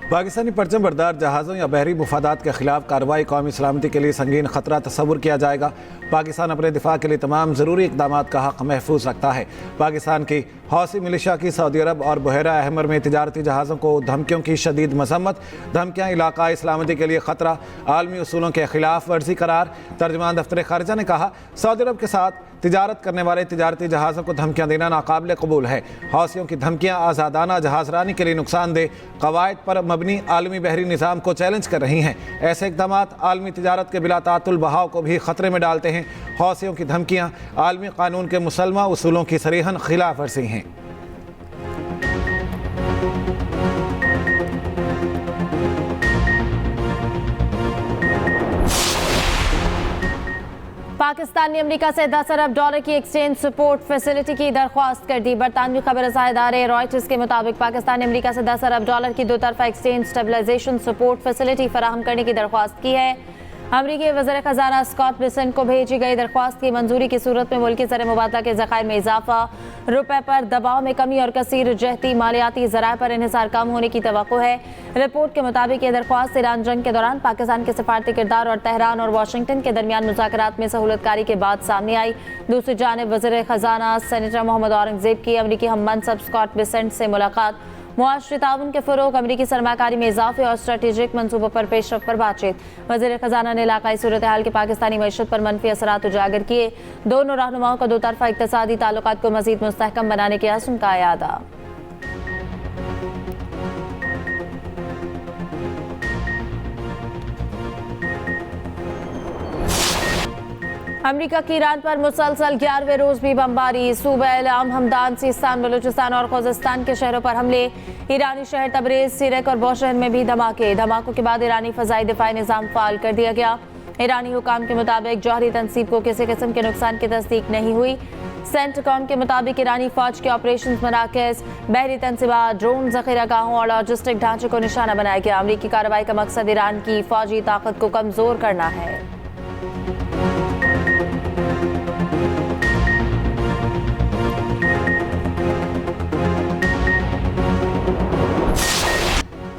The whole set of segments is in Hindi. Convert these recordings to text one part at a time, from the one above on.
पाकिस्तानी परचम बरदार जहाज़ों या बहरी मुफादात के खिलाफ कार्रवाई कौमी सलामती के लिए संगीन खतरा तस्वुर किया जाएगा। पाकिस्तान अपने दिफा के लिए तमाम ज़रूरी इक़दाम का हक़ महफूज रखता है। पाकिस्तान की हौसी मिलिशिया की सऊदी अरब और बहरा अहमर में तिजारती जहाज़ों को धमकियों की शदीद मजम्मत, धमकियाँ इलाक़ाई सलामती के लिए ख़तरा, आलमी उसूलों के खिलाफ वर्जी करार। तर्जमान दफ्तर ख़ारिजा ने कहा, सऊदी अरब के साथ तिजारत करने वाले तिजारती जहाज़ों को धमकियाँ देना नाकाबिल कबूल है। हौसियों की धमकियाँ आज़ादाना जहाज़रानी के लिए नुकसानदेह कवायद पर मबनी आलमी बहरी निज़ाम को चैलेंज कर रही हैं। ऐसे इक़दाम आलमी तिजारत के बिला तातुल बहाव को भी ख़तरे में डालते हैं। हौसियों की धमकियाँ आलमी कानून के मुसलमा उसूलों की सरीहन खिलाफ वर्जी हैं। पाकिस्तान ने अमेरिका से 10 अरब डॉलर की एक्सचेंज सपोर्ट फैसिलिटी की दरख्वास्त कर दी। बरतानवी खबर रसाई इदारे रॉयटर्स के मुताबिक पाकिस्तान ने अमेरिका से 10 अरब डॉलर की दोतरफा एक्सचेंज स्टेबलाइजेशन सपोर्ट फैसिलिटी फराहम करने की दरख्वास्त की है। अमरीकी वज़ीर ख़जाना स्कॉट बेसेंट को भेजी गई दरख्वास्त की मंजूरी की सूरत में मुल्की ज़र मुबादला के ज़खायर में इजाफा, रुपए पर दबाव में कमी और कसीर जहती मालियाती ज़राए पर इन्हिसार कम होने की तवक्को है। रिपोर्ट के मुताबिक ये दरख्वास्त ईरान जंग के दौरान पाकिस्तान के सफारती किरदार और तेहरान और वाशिंगटन के दरमियान मुज़ाकरात में सहूलतकारी के बाद सामने आई। दूसरी जानिब वज़ीर ख़जाना सेनेटर मोहम्मद औरंगज़ेब की अमरीकी हम मनसब स्कॉट बेसेंट से मुलाकात, मुआशरी ताउन के फ़रोग़, अमरीकी सरमाकारी में इजाफे और स्ट्रेटेजिक मनसूबों पर पेशरफ पर बातचीत। वज़ीर ख़जाना ने इलाकाई सूरत हाल के पाकिस्तानी मईशत पर मनफी असरात उजागर किए। दोनों रहनुमाओं का दोतरफा इक़्तिसादी ताल्लुकात को मज़ीद मुस्तहकम बनाने के अज़्म का यादा। अमरीका की ईरान पर मुसलसल 11वें रोज भी बमबारी, सूबा एलाम, हमदान, सीस्तान, बलूचिस्तान और ख़ुज़िस्तान के शहरों पर हमले। ईरानी शहर तबरेज़, सिरक और बौशहर में भी धमाके। धमाकों के बाद ईरानी फ़ज़ाई दिफ़ाई निज़ाम फ़ाल कर दिया गया। ईरानी हुकाम के मुताबिक जौहरी तनसीब को किसी किस्म के नुकसान की तस्दीक नहीं हुई। सेंटकॉम के मुताबिक ईरानी फ़ौज के ऑपरेशन मराकज़, बहरी तनसीबात, ड्रोन ज़ख़ीरागाहों और लॉजिस्टिक ढांचे को निशाना बनाया गया। अमरीकी कार्रवाई का मकसद ईरान की फ़ौजी ताकत को कमज़ोर करना है।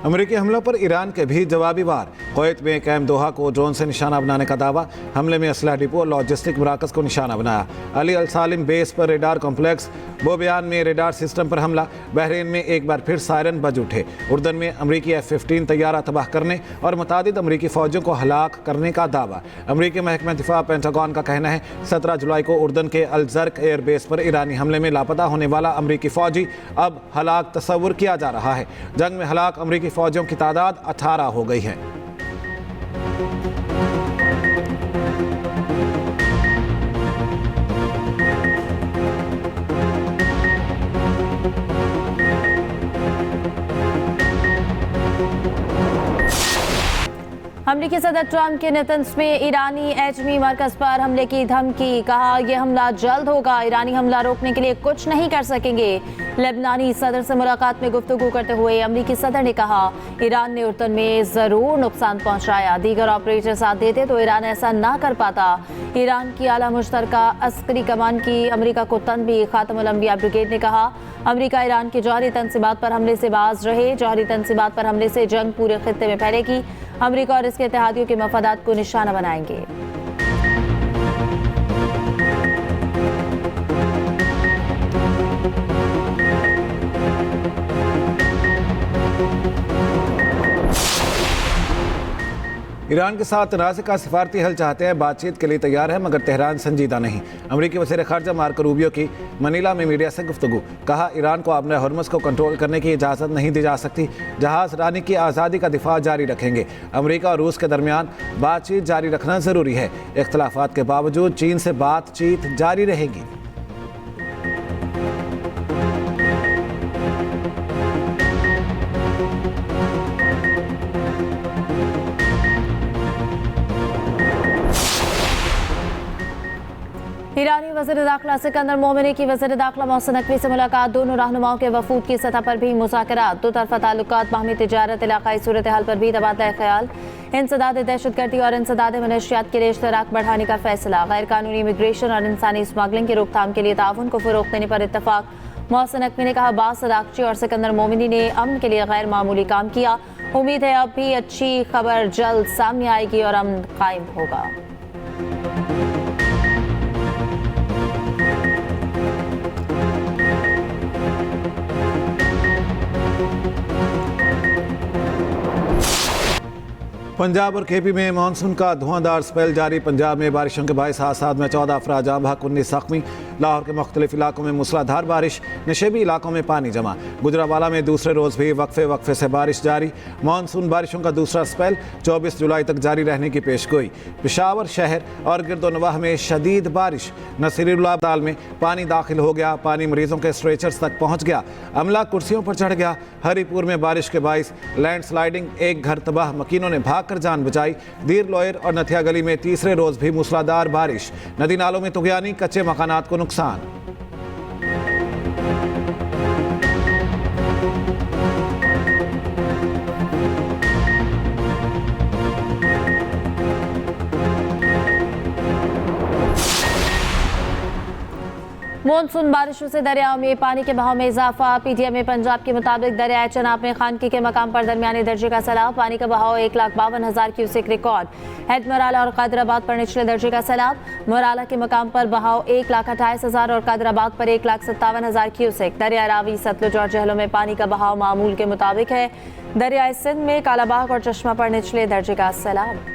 अमरीकी हमलों पर ईरान के भी जवाबी वार। कुवैत में कैम दोहा को ड्रोन से निशाना बनाने का दावा। हमले में असलहा डिपो और लॉजिस्टिक मराकज़ को निशाना बनाया। अली अल सालिम बेस पर रेडार कॉम्प्लेक्स, बोबियान में रेडार सिस्टम पर हमला। बहरीन में एक बार फिर सायरन बज उठे। उर्दन में अमरीकी F-15 तैयारा तबाह करने और मुतादिद अमरीकी फ़ौजियों को हलाक करने का दावा। अमरीकी महकमा दिफा पेंटागन का कहना है 17 जुलाई को उर्दन के अल ज़र्क एयर बेस पर ईरानी हमले में लापता होने वाला अमरीकी फ़ौजी अब हलाक तस्वुर किया जा रहा है। जंग में हलाक अमरीकी फ़ौजियों की तादाद 18 हो गई है। अमरीकी सदर ट्रंप के नेतन्स में ईरानी एटमी मरकज़ पर हमले की धमकी, कहा यह हमला जल्द होगा, ईरानी हमला रोकने के लिए कुछ नहीं कर सकेंगे। लेबनानी सदर से मुलाकात में गुफ्तगू करते हुए अमरीकी सदर ने कहा ईरान ने उर्दन में ज़रूर नुकसान पहुंचाया, दीगर ऑपरेटर साथ देते तो ईरान ऐसा ना कर पाता। ईरान की आला मुश्तरका अस्करी कमान की अमरीका को तनबीह, खातमुल अंबिया ब्रिगेड ने कहा अमरीका ईरान की जौहरी तनसीबात पर हमले से बाज रहे, जौहरी तनसीबात पर हमले से जंग पूरे खित्ते में फैलेगी। अमरीका और इसके इत्तेहादियों के मफादात को निशाना बनाएंगे। ईरान के साथ तनाज़े का सिफारती हल चाहते हैं, बातचीत के लिए तैयार है, मगर तेहरान संजीदा नहीं। अमरीकी वज़ीर ख़ारिजा मार्को रूबियो की मनीला में मीडिया से गुफ्तगू, कहा ईरान को अपने हरमुज़ को कंट्रोल करने की इजाज़त नहीं दी जा सकती। जहाज़ रानी की आज़ादी का दिफा जारी रखेंगे। अमरीका और रूस के दरमियान बातचीत जारी रखना ज़रूरी है। इख्तलाफात के बावजूद चीन से बातचीत जारी रहेगी। ईरानी वज़ीर दाखिला सिकंदर मोमिनी की वज़ीर दाखिला मोहसिन नकवी से मुलाकात, दोनों रहनुमाओं के वफूद की सतह पर भी मुज़ाकरात, दो तरफ़ा ताल्लुकात, बाहमी तिजारत, इलाकाई सूरत हाल पर भी तबादला ख्याल, इंसदाद दहशतगर्दी और इंसदाद मनशियात के लिए इश्तराक बढ़ाने का फैसला, गैर कानूनी इमिग्रेशन और इंसानी स्मगलिंग की रोकथाम के लिए ताउन को फ़रोग़ देने पर इत्तफ़ाक़, मोहसिन नकवी ने कहा, अब्बास सदाकची और सिकंदर मोमिनी ने अमन के लिए गैर मामूली काम किया। उम्मीद है अब भी अच्छी खबर जल्द सामने आएगी और अमन कायम होगा। पंजाब और केपी में मानसून का धुआंधार स्पेल जारी। पंजाब में बारिशों के बाईस हादसात में 14 अफराद जाँ बहक, 19 जख्मी। लाहौर के मुख्तलिफ इलाकों में मूसलाधार बारिश, नशेबी इलाकों में पानी जमा। गुजरावाला में दूसरे रोज़ भी वक्फे वक्फे से बारिश जारी। मानसून बारिशों का दूसरा स्पेल 24 जुलाई तक जारी रहने की पेशगोई। पेशावर शहर और गिरदोनवाह में शदीद बारिश। नसीरुल्लाह अस्पताल में पानी दाखिल हो गया, पानी मरीजों के स्ट्रेचर्स तक पहुँच गया, अमला कुर्सियों पर चढ़ गया। हरीपुर में बारिश के बाईस लैंडस्लाइडिंग, एक घर तबाह, मकीनों ने भाग कर जान बचाई। दीर लोयर और नथिया गली में तीसरे रोज भी मूसलाधार बारिश। नदी नालों में तुगयानी, कच्चे मकानात को नुकसान। मानसून बारिशों से दरियाओं में पानी के बहाव में इजाफा। पीटीएम पंजाब के मुताबिक दरियाए चनाब में खानकी के मकाम पर दरमियानी दर्जे का सैलाब। पानी का बहाव 1,52,000 क्यूसेक रिकॉर्ड। हेड मराला और कादराबाद पर निचले दर्जे का सैलाब। मराला के मकाम पर बहाव 1,28,000 और कादराबाद पर 1,57,000 क्यूसेक। दरिया रावी, सतलुज और जहलों में पानी का बहाव मामूल के मुताबिक है। दरियाए सिंध में कालाबाग और चश्मा पर निचले दर्जे का सैलाब।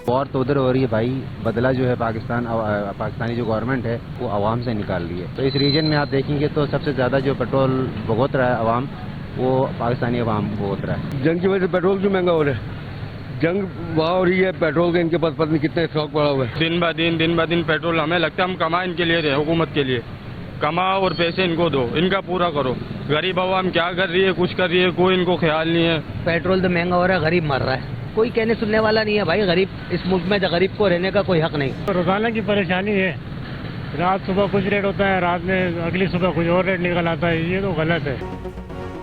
वॉर तो उधर हो रही है भाई, बदला जो है पाकिस्तानी जो गवर्नमेंट है वो आवाम से निकाल रही है। तो इस रीजन में आप देखेंगे तो सबसे ज़्यादा जो पेट्रोल भुगत रहा है आवाम, वो पाकिस्तानी आवाम भुगत रहा है। जंग की वजह से पेट्रोल क्यों महंगा हो रहा है? जंग वहाँ हो रही है, पेट्रोल का इनके पास पता नहीं कितना स्टॉक पड़ा हुआ है। दिन ब दिन पेट्रोल, हमें लगता है हम कमा इनके लिए थे, हुकूमत के लिए कमाओ और पैसे इनको दो, इनका पूरा करो। गरीब आवाम क्या कर रही है, कुछ कर रही है, कोई इनको ख्याल नहीं है। पेट्रोल तो महंगा हो रहा है, गरीब मर रहा है, कोई कहने सुनने वाला नहीं है भाई। गरीब इस मुल्क में गरीब को रहने का कोई हक नहीं। रोजाना की परेशानी है, रात सुबह कुछ रेट होता है, रात में अगली सुबह कुछ और रेट निकल आता है, ये तो गलत है।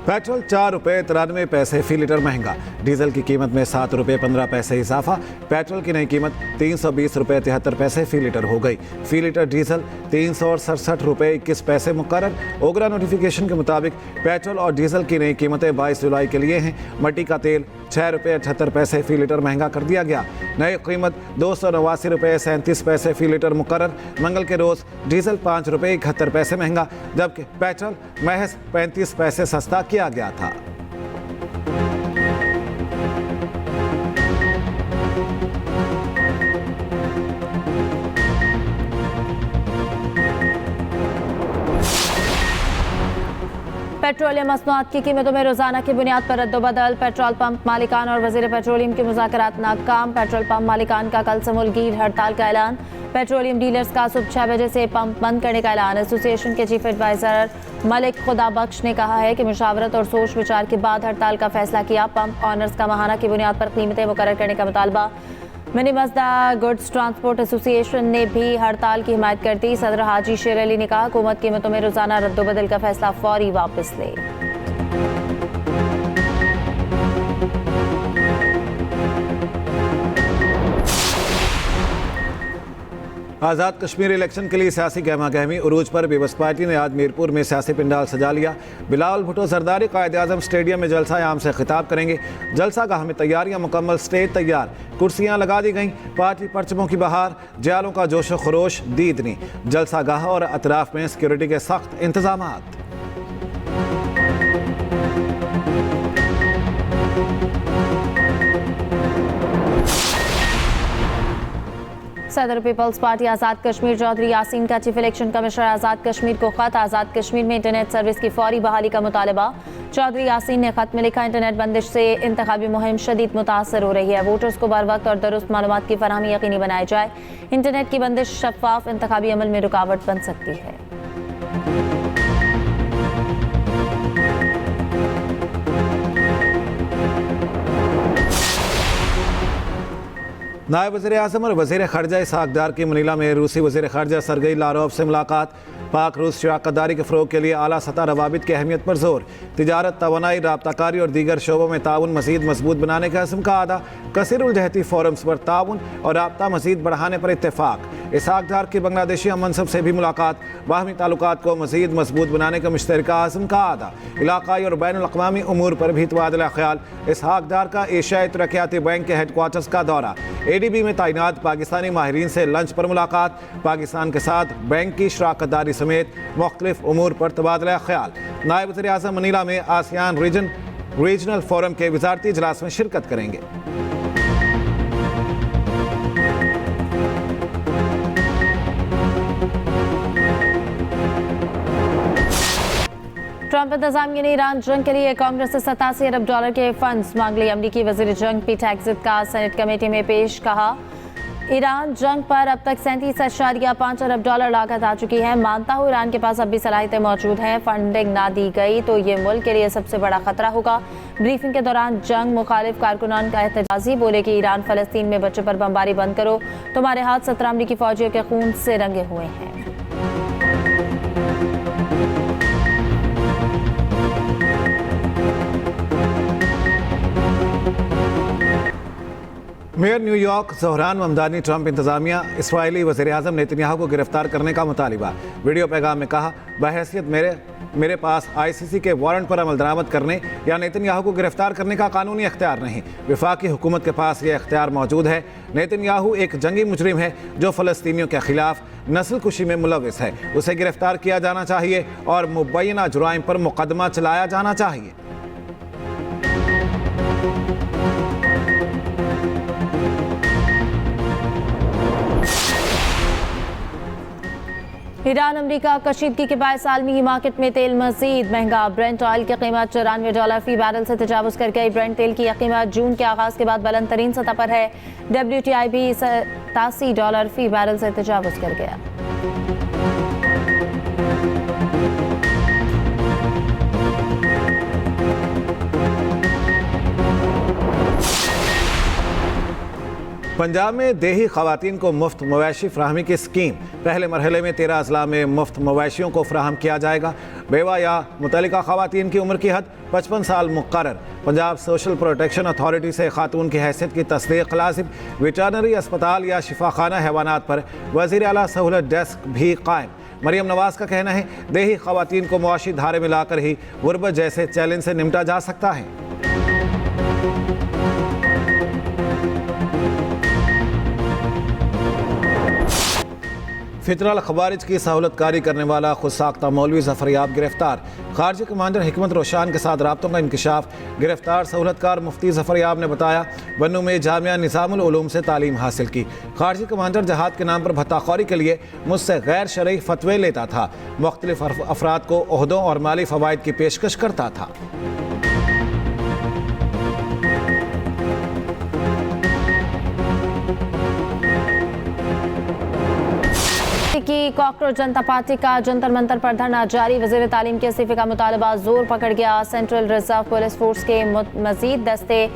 पेट्रोल 4 रुपये 93 पैसे फी लीटर महंगा। डीजल की कीमत में 7 रुपये 15 पैसे इजाफा। पेट्रोल की नई कीमत 320 रुपये 73 पैसे फी लीटर हो गई। फी लीटर डीजल 367 रुपये 21 पैसे मुकर्रर। ओगरा नोटिफिकेशन के मुताबिक पेट्रोल और डीजल की नई कीमतें 22 जुलाई के लिए हैं। मट्टी का तेल 6 रुपये 78 पैसे फी लीटर महंगा कर दिया गया। नई कीमत 289 रुपये 37 पैसे फी लीटर मुकर्रर। मंगल के रोज़ डीजल 5 रुपये 71 पैसे महंगा, जबकि पेट्रोल महज 35 पैसे सस्ता किया गया था। पेट्रोलियम मसनूआत की कीमतों में रोजाना की बुनियाद पर रद्दोबदल। पेट्रोल पंप मालिकान और वजीर पेट्रोलियम के मुज़ाकरात नाकाम। पेट्रोल पंप मालिकान का कल से मुल्कीर हड़ताल का ऐलान। पेट्रोलियम डीलर्स का सुबह 6 बजे से पंप बंद करने का ऐलान। एसोसिएशन के चीफ एडवाइजर मलिक खुदाबख्श ने कहा है कि मुशावरत और सोच विचार के बाद हड़ताल का फैसला किया। पंप ऑनर्स का माहाना की बुनियाद पर कीमतें मुकर्रर करने का मुतालबा। मिनी मजदा गुड्स ट्रांसपोर्ट एसोसिएशन ने भी हड़ताल की हिमायत कर दी। सदर हाजी शेर अली ने कहा, हुकूमत कीमतों में रोजाना रद्दोबदल का फैसला फौरी वापस ले। आज़ाद कश्मीर इलेक्शन के लिए सियासी गहमा गहमी उरूज पर। पीपल्स पार्टी ने आज मीरपुर में सियासी पंडाल सजा लिया। बिलावल भुट्टो जरदारी कायद-ए-आज़म स्टेडियम में जलसा आम से खिताब करेंगे। जलसा गाह में तैयारियां मुकम्मल, स्टेज तैयार, कुर्सियां लगा दी गईं। पार्टी परचमों की बहार, जयालों का जोशो खरोश दीदनी। जलसा गाह और अतराफ में सिक्योरिटी के सख्त इंतजामात। सदर पीपल्स पार्टी आज़ाद कश्मीर चौधरी यासीन का chief election commissioner Azad Kashmir को खत। आज़ाद कश्मीर में इंटरनेट सर्विस की फौरी बहाली का मुतालबा। चौधरी यासीन ने खत में लिखा, इंटरनेट बंदिश से इंतखाबी मुहिम शदीद मुतासर हो रही है। वोटर्स को बर वक्त और दुरुस्त मालूमात की फराहमी यकीनी बनाई जाए। इंटरनेट की बंदिश शफाफ इंतखाबी अमल में रुकावट बन सकती है। नायब वज़ीर-ए-आज़म और वज़ीर ख़ारजा इसहाक़ डार की मनीला में रूसी वज़ीर ख़ारजा सरगई लारोव से मुलाकात। पाक रूस शराकतदारी के फ़रोग़ के लिए आला सतह रवाबित की अहमियत पर जोर। तिजारत, तवानाई, राब्ताकारी और दीगर शोबों में ताउन मज़ीद मजबूत बनाने का अज़्म का आदा। कसीरुल-जहती फ़ोरम्स पर ताउन और राब्ता मज़ीद बढ़ाने पर इत्तेफ़ाक़। इसहाक़ डार की बांग्लादेशी हम मनसब से भी मुलाकात। बाहमी ताल्लुकात को मज़ीद मजबूत बनाने का मुश्तरका अज़्म का आदा। इलाक़ाई और बैनुल अक़वामी उमूर पर भी तबादला ख़याल। इसहाक़ डार का एशियाई तरक्याती बैंक के हेडक्वार्टर्स का दौरा। ADB में तैनात पाकिस्तानी माहिरीन से लंच पर मुलाकात। पाकिस्तान के साथ बैंक की शराकतदारी समेत मुख्तलिफ उमूर पर तबादला ख़याल। नायब वज़ीर-ए-आज़म मनीला में आसियान रीजनल फोरम के वज़ारती इजलास में शिरकत करेंगे। ट्रंप इंतजामिया ने ईरान जंग के लिए कांग्रेस से $87 अरब के फंड्स मांग लिए। अमरीकी वज़ीर जंग पीट हेगसेथ का सेनेट कमेटी में पेश। कहा, ईरान जंग पर अब तक $37.5 अरब लागत आ चुकी है। मानता हूँ ईरान के पास अब भी सलाहियतें मौजूद हैं। फंडिंग ना दी गई तो ये मुल्क के लिए सबसे बड़ा खतरा होगा। ब्रीफिंग के दौरान जंग मुखालिफ कारकुनान का एहतजाजी बोले कि ईरान फ़लस्तीन में बच्चों पर बमबारी बंद करो, तुम्हारे हाथ 17 अमरीकी फौजियों के खून से रंगे हुए हैं। Mayor New York Zohran Mamdani Trump इंतजामिया इसराइली वज़ीर-ए-आज़म नेतन्याहू को गिरफ्तार करने का मुतालिबा। वीडियो पैगाम में कहा, बहैसियत मेरे पास ICC के वारंट पर अमल दरामद करने या नेतन्याहू को गिरफ्तार करने का कानूनी इख्तियार नहीं। वफाकी हुकूमत के पास यह इख्तियार मौजूद है। नेतन्याहू एक जंगी मुजरिम है जो फ़लस्तीनियों के खिलाफ नस्ल कुशी में मुलविस है। उसे गिरफ्तार किया जाना चाहिए और मुबैना जुराइम पर मुकदमा चलाया जाना चाहिए। ईरान अमरीका कशीदगी के बायस आलमी मार्केट में तेल मजीद महंगा। ब्रेंट ऑयल की कीमत $94 फी बैरल से तजावुज़ कर गई। ब्रेंट तेल की यह कीमत जून के आगाज के बाद बुलंद तरीन सतह पर है। WTI भी $87 फी बैरल से तजावुज़ कर गया। पंजाब में देही खवातीन को मुफ्त मवेशी फ्राहमी की स्कीम। पहले मरहले में 13 अजला में मुफ्त मवेशियों को फ्राहम किया जाएगा। बेवा या मुतल्लिका खवातीन की उम्र की हद 55 साल मुकर्रर। पंजाब सोशल प्रोटेक्शन अथॉरिटी से खातून की हैसियत की तस्दीक लाजिम। वेटरनरी अस्पताल या शिफाखाना हैवानात पर वज़ीर आला सहूलत डेस्क भी कायम। मरियम नवाज का कहना है, देही खवातीन को मुआशी धारे में लाकर ही गुर्बत जैसे चैलेंज से निपटा जा सकता है। फितरल खवारिज की सहूलतकारी करने वाला खुद साख्ता मौलवी ज़फ़रयाब गिरफ्तार। खारजी कमांडर हिकमत रोशान के साथ राब्तों का इंकशाफ। गिरफ्तार सहूलतकार मुफ्ती ज़फ़रयाब ने बताया, बन्नू में जामिया निज़ामुल उलूम से तालीम हासिल की। खारजी कमांडर जहाद के नाम पर भत्ताखोरी के लिए मुझसे गैर शरई फतवे लेता था। मुख्तलिफ अफराद को ओहदों और माली फ़वाइद की पेशकश करता था। की कॉकरोच जनता पार्टी का जंतर मंतर पर धरना जारी। वज़ीर तालीम के इस्तीफे का मुतालबा जोर पकड़ गया। सेंट्रल रिजर्व पुलिस फोर्स के मजीद दस्ते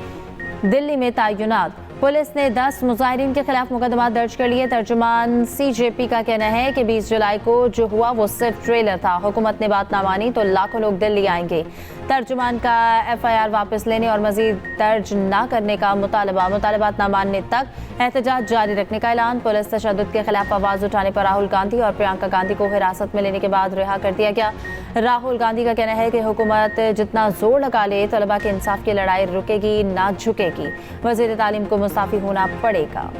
दिल्ली में तैनात। पुलिस ने 10 मुजाहिरीन के खिलाफ मुकदमा दर्ज कर लिए। तर्जुमान CJP का कहना है कि 20 जुलाई को जो हुआ वो सिर्फ ट्रेलर था। हुकूमत ने बात ना मानी तो लाखों लोग दिल्ली आएंगे। तर्जुमान का FIR वापस लेने और मजीद दर्ज ना करने का मुतालबात ना मानने तक एहतजाज जारी रखने का ऐलान। पुलिस तशद्दुद के खिलाफ आवाज़ उठाने पर राहुल गांधी और प्रियंका गांधी को हिरासत में लेने के बाद रिहा कर दिया गया। राहुल गांधी का कहना है कि हुकूमत जितना जोर लगा ले तलबा के इंसाफ की लड़ाई रुकेगी ना झुकेगी। वज़ीर तालीम को मुस्ताफी होना पड़ेगा।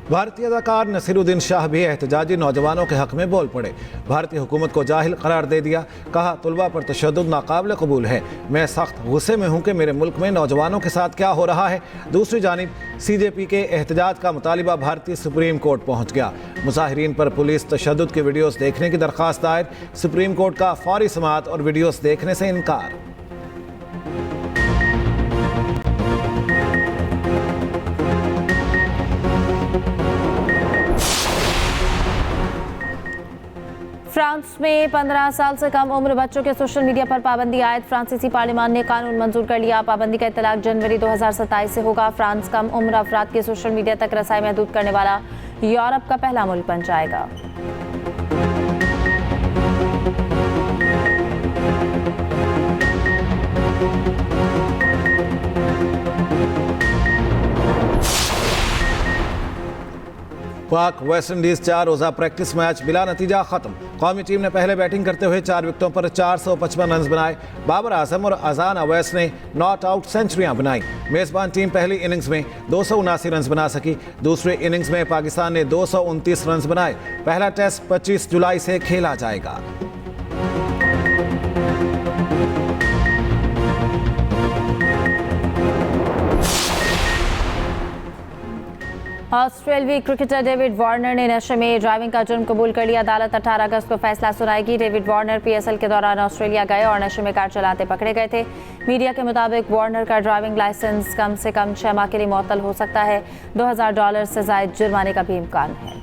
भारतीय अदाकार नसीरुद्दीन शाह भी एहतजाजी नौजवानों के हक में बोल पड़े। भारतीय हुकूमत को जाहिल करार दे दिया। कहा, तुलबा पर तशद्दुद नाकाबिल कबूल है। मैं सख्त गुस्से में हूँ कि मेरे मुल्क में नौजवानों के साथ क्या हो रहा है। दूसरी जानिब CJP के एहतजाज का मुतालिबा भारतीय सुप्रीम कोर्ट पहुँच गया। मुजाहिरीन पर पुलिस तशद्दुद की वीडियोज़ देखने की दरख्वास्त दायर। सुप्रीम कोर्ट का फौरी समाअत और वीडियोज़ देखने से इनकार। फ्रांस में 15 साल से कम उम्र बच्चों के सोशल मीडिया पर पाबंदी आयद। फ्रांसीसी पार्लियामान ने कानून मंजूर कर लिया। पाबंदी का इतलाक जनवरी 2027 से होगा। फ्रांस कम उम्र अफराद के सोशल मीडिया तक रसाई महदूद करने वाला यूरोप का पहला मुल्क बन जाएगा। पाक वेस्ट इंडीज 4 रोजा प्रैक्टिस मैच बिला नतीजा खत्म। कौमी टीम ने पहले बैटिंग करते हुए 4 विकेटों पर 455 रन बनाए। बाबर आजम और अजान अवैस ने नॉट आउट सेंचुरियां बनाई। मेजबान टीम पहली इनिंग्स में 279 रन बना सकी। दूसरे इनिंग्स में पाकिस्तान ने 229 रन बनाए। पहला टेस्ट 25 जुलाई से खेला जाएगा। ऑस्ट्रेलियाई क्रिकेटर डेविड वार्नर ने नशे में ड्राइविंग का जुर्म कबूल कर लिया। अदालत 18 अगस्त को फैसला सुनाएगी। डेविड वार्नर पीएसएल के दौरान ऑस्ट्रेलिया गए और नशे में कार चलाते पकड़े गए थे। मीडिया के मुताबिक वार्नर का ड्राइविंग लाइसेंस कम से कम 6 माह के लिए मुअत्तल हो सकता है। $2000 से ज़ायद जुर्माने का भी इम्कान है।